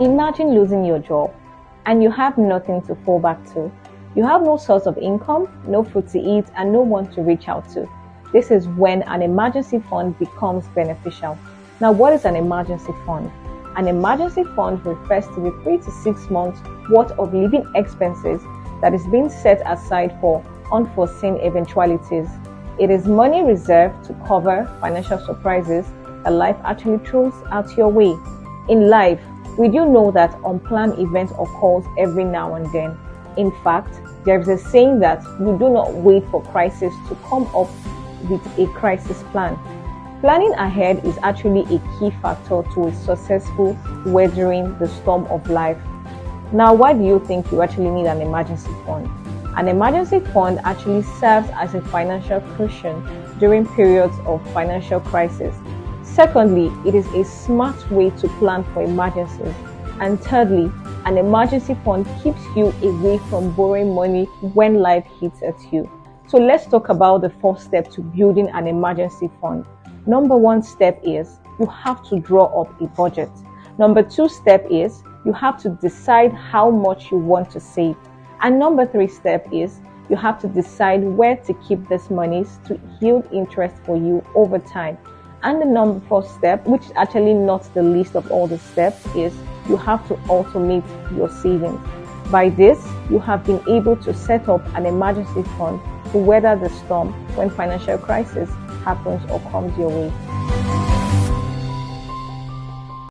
Imagine losing your job and you have nothing to fall back to. You have no source of income, no food to eat, and no one to reach out to. This is when an emergency fund becomes beneficial. Now, what is an emergency fund? An emergency fund refers to the 3 to 6 months worth of living expenses that is being set aside for unforeseen eventualities. It is money reserved to cover financial surprises that life actually throws out your way. In life, we do know that unplanned events occurs every now and then. In fact, there is a saying that we do not wait for crisis to come up with a crisis plan. Planning ahead is actually a key factor to a successful weathering the storm of life. Now, why do you think you actually need an emergency fund? An emergency fund actually serves as a financial cushion during periods of financial crisis. Secondly, it is a smart way to plan for emergencies. And thirdly, an emergency fund keeps you away from borrowing money when life hits at you. So let's talk about the first step to building an emergency fund. Number 1 step is you have to draw up a budget. Number 2 step is you have to decide how much you want to save. And number 3 step is you have to decide where to keep this monies to yield interest for you over time. And the number 4 step, which is actually not the least of all the steps, is you have to automate your savings. By this, you have been able to set up an emergency fund to weather the storm when financial crisis happens or comes your way.